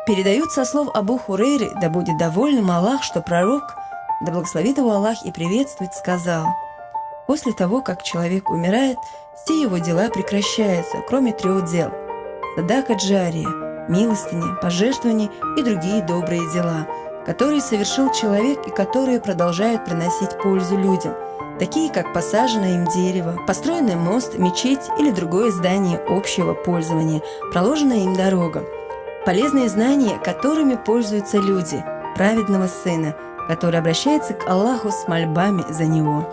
Передают со слов Абу Хурейры, да будет довольным Аллах, что пророк, да благословит его Аллах и приветствует, сказал: «После того, как человек умирает, все его дела прекращаются, кроме 3 дел – садака джария, милостыни, пожертвования и другие добрые дела, которые совершил человек и которые продолжают приносить пользу людям, такие как посаженное им дерево, построенный мост, мечеть или другое здание общего пользования, проложенная им дорога, полезные знания, которыми пользуются люди, праведного сына, который обращается к Аллаху с мольбами за него».